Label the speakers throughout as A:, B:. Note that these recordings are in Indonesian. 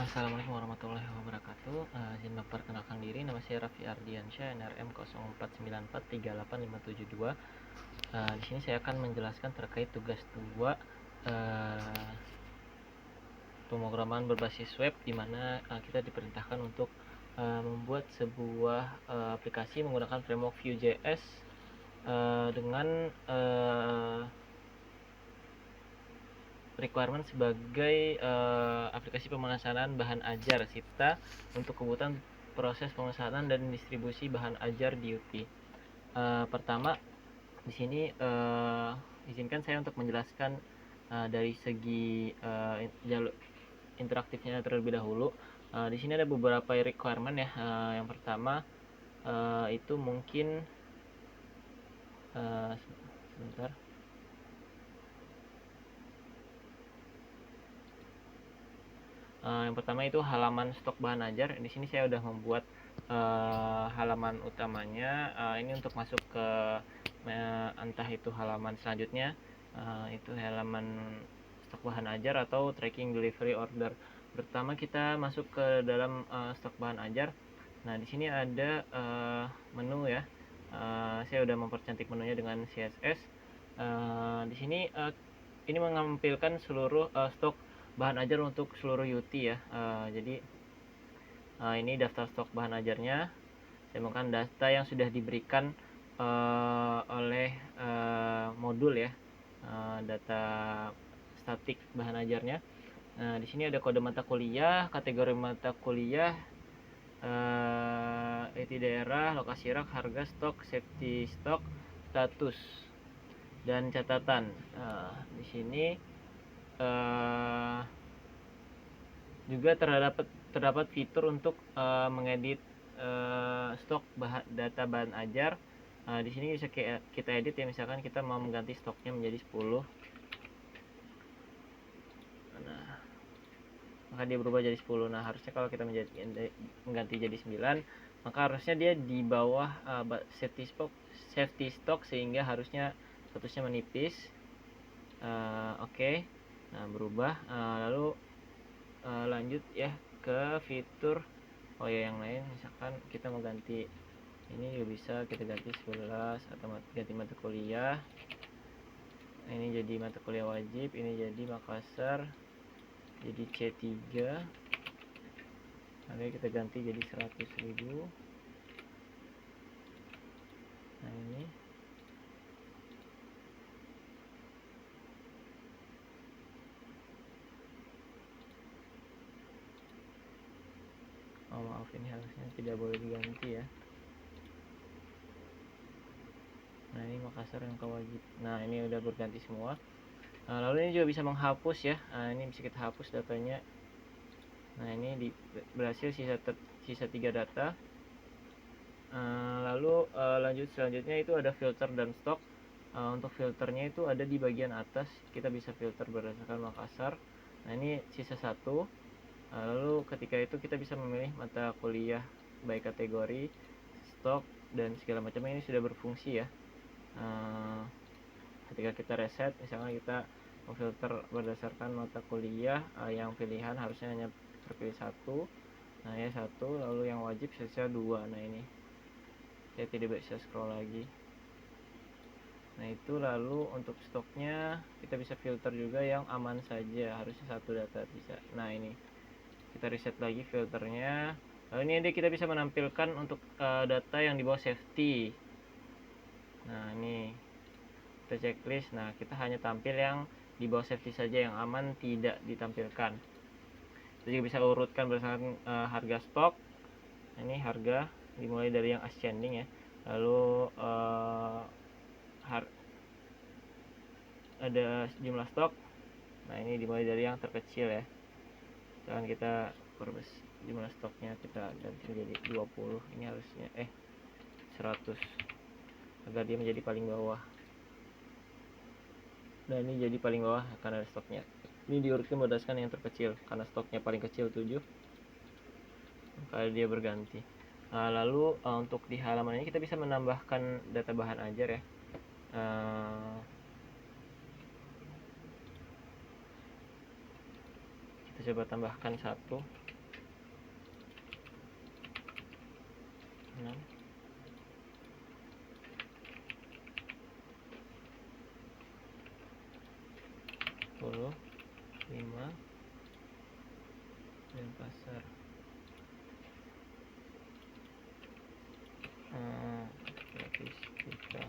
A: Assalamualaikum warahmatullahi wabarakatuh. Izin memperkenalkan diri, nama saya Raffi Ardiansyah, NRM 0494385572. Di sini saya akan menjelaskan terkait tugas 2 pemrograman berbasis web, di mana kita diperintahkan untuk membuat sebuah aplikasi menggunakan framework Vue.js dengan requirement sebagai aplikasi pemesanan bahan ajar Sipta untuk kebutuhan proses pemesanan dan distribusi bahan ajar di UT. Pertama, di sini izinkan saya untuk menjelaskan dari segi jalur interaktifnya terlebih dahulu. Di sini ada beberapa requirement ya. Yang pertama itu mungkin sebentar. Yang pertama itu halaman stok bahan ajar. Di sini saya udah membuat halaman utamanya. Ini untuk masuk ke entah itu halaman selanjutnya, itu halaman stok bahan ajar atau tracking delivery order. Pertama kita masuk ke dalam stok bahan ajar. Nah, di sini ada menu ya. Saya udah mempercantik menunya dengan CSS. Di sini ini menampilkan seluruh stok bahan ajar untuk seluruh UT ya. Jadi ini daftar stok bahan ajarnya. Saya menggunakan data yang sudah diberikan oleh modul ya, data statik bahan ajarnya. Nah, di sini ada kode mata kuliah, kategori mata kuliah, IT daerah, lokasi rak, harga stok, safety stok, status, dan catatan. Di sini juga terdapat fitur untuk mengedit stok data bahan ajar. Di sini bisa kita edit ya, misalkan kita mau mengganti stoknya menjadi 10. Nah, maka dia berubah jadi 10. Nah, harusnya kalau kita mengganti jadi 9, maka harusnya dia di bawah safety stock sehingga harusnya statusnya menipis. Oke. Nah, berubah. Lalu lanjut ya ke fitur yang lain. Misalkan kita mau ganti ini juga bisa, kita ganti 11 atau ganti mata kuliah. Ini jadi mata kuliah wajib, ini jadi Makassar, jadi C3. Oke, kita ganti jadi 100.000. Nah, ini maaf, ini harusnya tidak boleh diganti ya. Nah, ini Makassar yang kewajib. Nah, ini udah berganti semua. Lalu ini juga bisa menghapus ya. Ini bisa kita hapus datanya. Nah, ini berhasil sisa 3 data. Lalu lanjut selanjutnya itu ada filter dan stok. Untuk filternya itu ada di bagian atas. Kita bisa filter berdasarkan Makassar. Nah, ini sisa 1. Lalu ketika itu kita bisa memilih mata kuliah baik kategori, stok, dan segala macamnya. Ini sudah berfungsi ya. Ketika kita reset, misalnya kita memfilter berdasarkan mata kuliah, yang pilihan harusnya hanya terpilih 1. Nah, ya 1, lalu yang wajib sisa 2. Nah, ini saya tidak bisa scroll lagi. Nah, itu lalu untuk stoknya kita bisa filter juga yang aman saja, harusnya 1 data bisa. Nah, ini kita reset lagi filternya. Lalu ini kita bisa menampilkan untuk data yang di bawah safety. Nah, ini kita checklist. Nah, kita hanya tampil yang di bawah safety saja, yang aman tidak ditampilkan. Kita juga bisa urutkan berdasarkan harga stok. Ini harga dimulai dari yang ascending ya. Lalu ada jumlah stok. Nah, ini dimulai dari yang terkecil ya. Misalkan kita jumlah stoknya kita ganti menjadi 20. Ini harusnya 100 agar dia menjadi paling bawah. Nah, ini jadi paling bawah karena ada stoknya. Ini diurutkan berdasarkan yang terkecil, karena stoknya paling kecil 7, maka dia berganti. Lalu untuk di halaman ini kita bisa menambahkan data bahan ajar ya. Kita coba tambahkan 1. 6, 10, 5, dan pasar. Gratis kita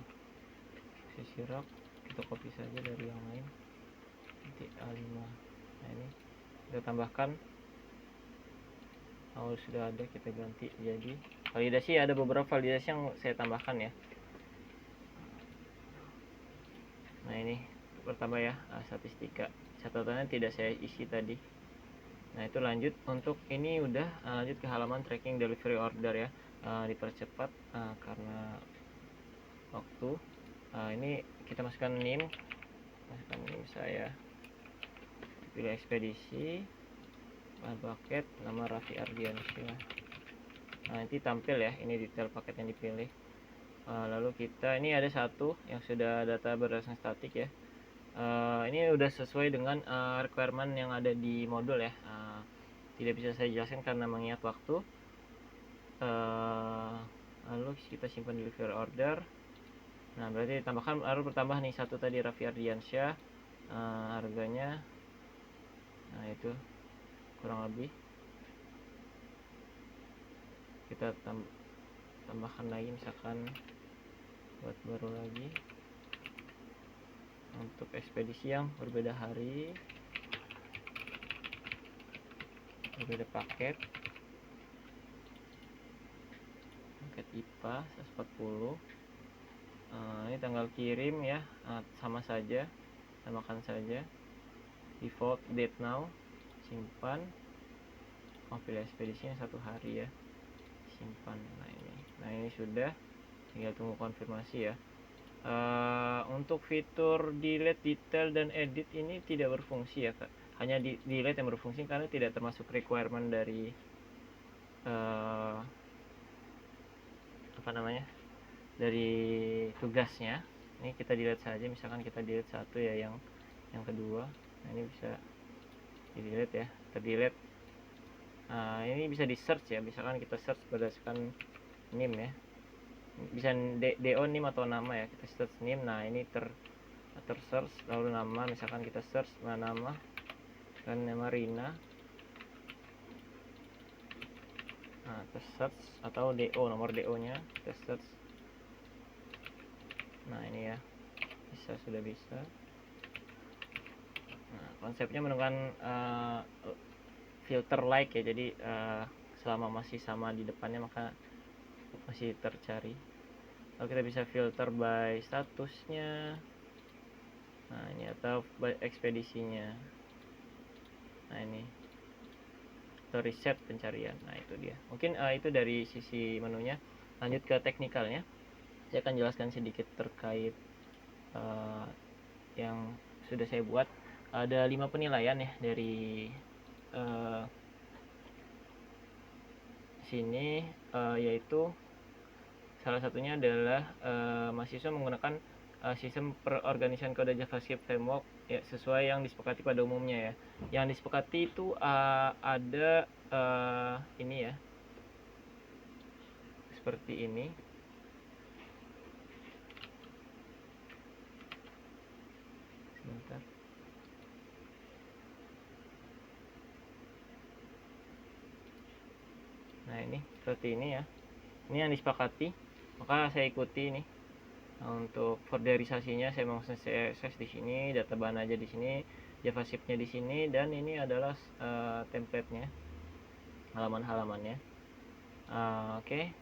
A: sisi rak, kita copy saja dari yang lain, nanti A5. Nah ini kita tambahkan. Kalau sudah ada kita ganti jadi validasi. Ada beberapa validasi yang saya tambahkan ya. Nah ini pertama ya, statistika catatannya tidak saya isi tadi. Nah itu lanjut untuk ini udah lanjut ke halaman tracking delivery order ya. Dipercepat karena waktu. Ini kita masukkan NIM saya, pilih ekspedisi, paket, nama Raffi Ardiansyah. Nah nanti tampil ya, ini detail paket yang dipilih. Lalu kita ini ada satu yang sudah data berdasarkan statik ya. Ini udah sesuai dengan requirement yang ada di modul ya. Tidak bisa saya jelaskan karena mengingat waktu. Lalu kita simpan delivery order. Nah berarti ditambahkan, baru bertambah nih satu tadi Raffi Ardiansyah, harganya nah itu kurang lebih kita tambahkan lagi, misalkan buat baru lagi untuk ekspedisi yang berbeda hari, berbeda paket IPA 140. Ini tanggal kirim ya, sama saja, tambahkan saja default date now, simpan, pilih ekspedisinya 1 hari ya, simpan. Nah ini sudah, tinggal tunggu konfirmasi ya. Untuk fitur delete, detail, dan edit ini tidak berfungsi ya Kak. Hanya delete yang berfungsi karena tidak termasuk requirement dari dari tugasnya. Ini kita delete saja, misalkan kita delete satu ya, yang kedua. Nah ini bisa di delete ya, terdelete. Ini bisa di search ya, misalkan kita search berdasarkan NIM ya, bisa DO NIM atau nama ya, kita search NIM. Nah ini search, lalu nama, misalkan kita search nama dan nama Rina. Nah kita search, atau DO, nomor DO nya kita search. Nah ini ya, sudah bisa. Nah konsepnya menggunakan filter like ya, jadi selama masih sama di depannya maka masih tercari. Lalu kita bisa filter by statusnya, nah ini, atau by ekspedisinya. Nah ini, atau reset pencarian. Nah itu dia, mungkin itu dari sisi menunya. Lanjut ke teknikalnya, saya akan jelaskan sedikit terkait yang sudah saya buat. Ada 5 penilaian ya dari sini, yaitu salah satunya adalah mahasiswa menggunakan sistem perorganisan kode JavaScript framework ya, sesuai yang disepakati pada umumnya ya. Yang disepakati itu ada ini ya, seperti ini. Sebentar. Nah ini seperti ini ya, ini yang disepakati, maka saya ikuti ini. Nah, untuk forderisasinya saya mau CSS di sini, data bahan aja di sini, JavaScript-nya di sini, dan ini adalah template-nya, halaman-halamannya. Oke.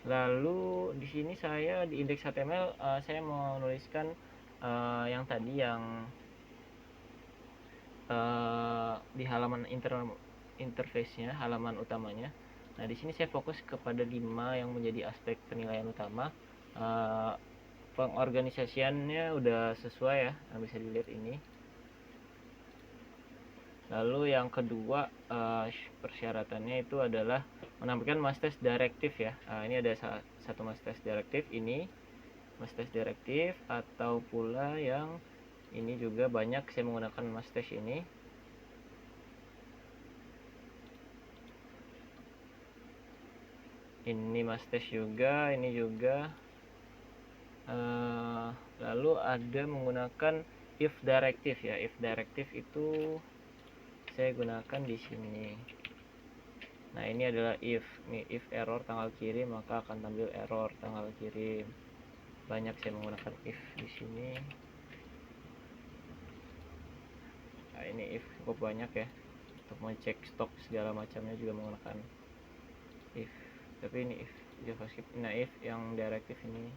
A: Lalu di sini saya di index HTML saya mau menuliskan yang tadi yang di halaman interface-nya, halaman utamanya. Nah, di sini saya fokus kepada 5 yang menjadi aspek penilaian utama. Pengorganisasiannya udah sesuai ya, bisa dilihat ini. Lalu yang kedua, persyaratannya itu adalah menampilkan master directive ya. Ini ada satu master directive, ini master directive, atau pula yang ini juga banyak saya menggunakan master ini. Ini mustache juga, ini juga. Lalu ada menggunakan if directive ya. If directive itu saya gunakan di sini. Nah, ini adalah if. Nih, if error tanggal kirim, maka akan tampil error tanggal kirim. Banyak saya menggunakan if di sini. Nah, ini if cukup banyak ya. Untuk mengecek stok segala macamnya juga menggunakan if. Tapi ini if JavaScript. Nah, if yang directive ini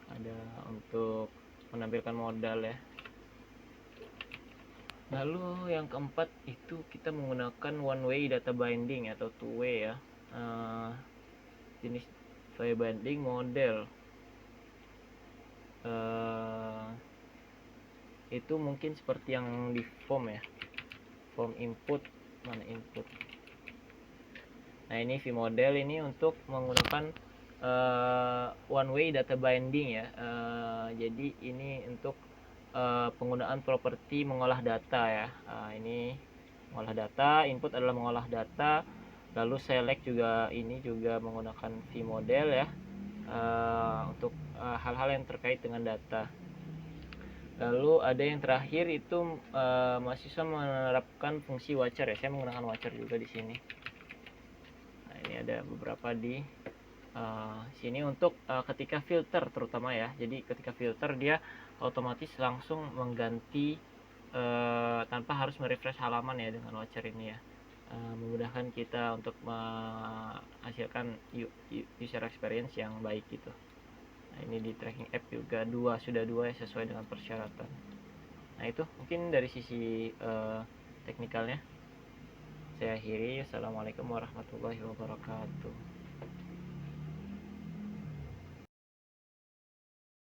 A: ada untuk menampilkan modal ya. Lalu yang keempat itu kita menggunakan one way data binding atau two way ya. Jenis file binding model itu mungkin seperti yang di form ya, form input, mana input. Nah, ini vModel ini untuk menggunakan one way data binding ya. Jadi ini untuk penggunaan properti mengolah data ya. Ini mengolah data, input adalah mengolah data, lalu select juga, ini juga menggunakan vModel ya, untuk hal-hal yang terkait dengan data. Lalu ada yang terakhir itu mahasiswa menerapkan fungsi watcher ya. Saya menggunakan watcher juga di sini. Nah, ini ada beberapa di sini untuk ketika filter terutama ya. Jadi ketika filter dia otomatis langsung mengganti tanpa harus merefresh halaman ya dengan watcher ini ya. Memudahkan kita untuk menghasilkan user experience yang baik gitu. Nah, ini di tracking app juga sudah dua ya, sesuai dengan persyaratan. Nah, itu mungkin dari sisi teknikalnya. Saya akhiri. Assalamualaikum warahmatullahi wabarakatuh.